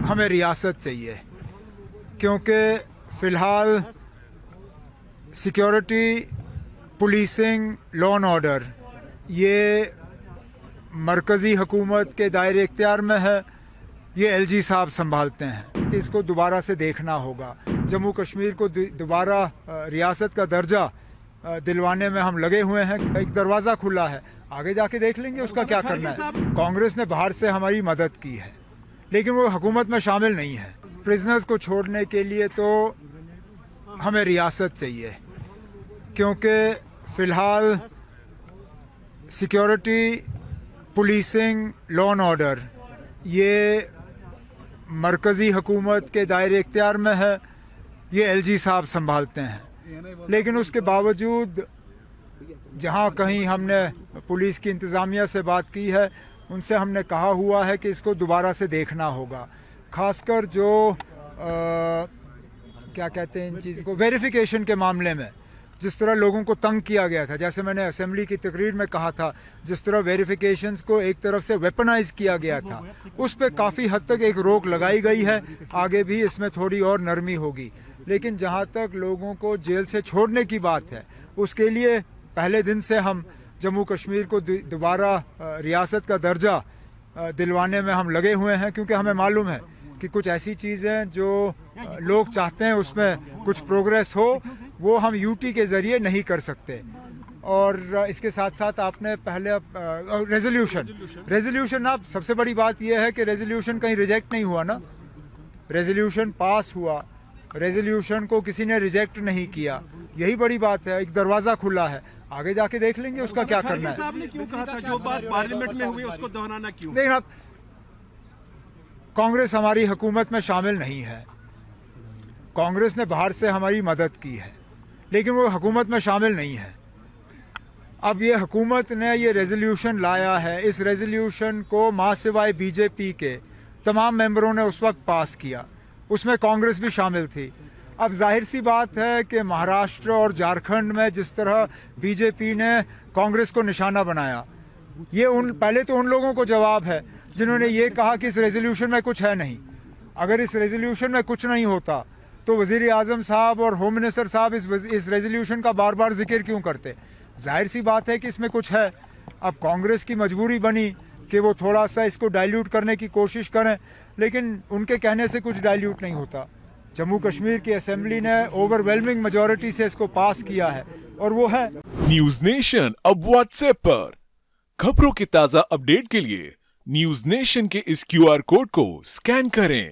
हमें रियासत चाहिए, क्योंकि फ़िलहाल security, policing, law and order ये मरकज़ी हुकूमत के दायरे इख्तियार में है। ये एलजी साहब संभालते हैं कि इसको दोबारा से देखना होगा। जम्मू कश्मीर को दोबारा रियासत का दर्जा दिलवाने में हम लगे हुए हैं। एक दरवाज़ा खुला है, आगे जाके देख लेंगे उसका क्या करना है। कांग्रेस ने बाहर से हमारी मदद की है, लेकिन वो हुकूमत में शामिल नहीं है। प्रिजनर्स को छोड़ने के लिए तो हमें रियासत चाहिए, क्योंकि फ़िलहाल security, policing, law and order ये मरकज़ी हुकूमत के दायरे इख्तियार में है। ये एलजी साहब संभालते हैं, लेकिन उसके बावजूद जहाँ कहीं हमने पुलिस की इंतज़ामिया से बात की है, उनसे हमने कहा हुआ है कि इसको दोबारा से देखना होगा। ख़ासकर जो क्या कहते हैं इन चीज़ को, वेरिफिकेशन के मामले में जिस तरह लोगों को तंग किया गया था, जैसे मैंने असेंबली की तकरीर में कहा था, जिस तरह वेरिफिकेशंस को एक तरफ से वेपनाइज किया गया था, उस पर काफ़ी हद तक एक रोक लगाई गई है। आगे भी इसमें थोड़ी और नरमी होगी, लेकिन जहाँ तक लोगों को जेल से छोड़ने की बात है, उसके लिए पहले दिन से हम जम्मू कश्मीर को दोबारा रियासत का दर्जा दिलवाने में हम लगे हुए हैं, क्योंकि हमें मालूम है कि कुछ ऐसी चीज़ें जो लोग चाहते हैं उसमें कुछ प्रोग्रेस हो, वो हम यूटी के ज़रिए नहीं कर सकते। और इसके साथ साथ आपने पहले रेजोल्यूशन आप सबसे बड़ी बात यह है कि रेजोल्यूशन कहीं रिजेक्ट नहीं हुआ ना, रेजोल्यूशन पास हुआ, रेजोल्यूशन को किसी ने रिजेक्ट नहीं किया, यही बड़ी बात है। एक दरवाज़ा खुला है, आगे जाके देख लेंगे उसका क्या करना है। साहब ने क्यों कहा था जो बात पार्लियामेंट में हुई उसको दोहराना क्यों? देखिए आप, कांग्रेस हमारी हुकूमत में शामिल नहीं है। कांग्रेस ने बाहर से हमारी मदद की है, लेकिन वो हुकूमत में शामिल नहीं है। अब ये हुकूमत ने ये रेजोल्यूशन लाया है, इस रेजोल्यूशन को मां सिवाय बीजेपी के तमाम मेंबरों ने उस वक्त पास किया, उसमें कांग्रेस भी शामिल थी। अब जाहिर सी बात है कि महाराष्ट्र और झारखंड में जिस तरह बीजेपी ने कांग्रेस को निशाना बनाया, ये पहले तो उन लोगों को जवाब है जिन्होंने ये कहा कि इस रेजोल्यूशन में कुछ है नहीं। अगर इस रेजोल्यूशन में कुछ नहीं होता तो वज़ीर आज़म साहब और होम मिनिस्टर साहब इस रेजोल्यूशन का बार बार जिक्र क्यों करते? जाहिर सी बात है कि इसमें कुछ है। अब कांग्रेस की मजबूरी बनी कि वो थोड़ा सा इसको डाइल्यूट करने की कोशिश करें, लेकिन उनके कहने से कुछ डाइल्यूट नहीं होता। जम्मू कश्मीर की असेंबली ने ओवरवेलमिंग मेजॉरिटी से इसको पास किया है, और वो है। न्यूज नेशन अब व्हाट्सएप पर खबरों के ताजा अपडेट के लिए न्यूज नेशन के इस क्यूआर कोड को स्कैन करें।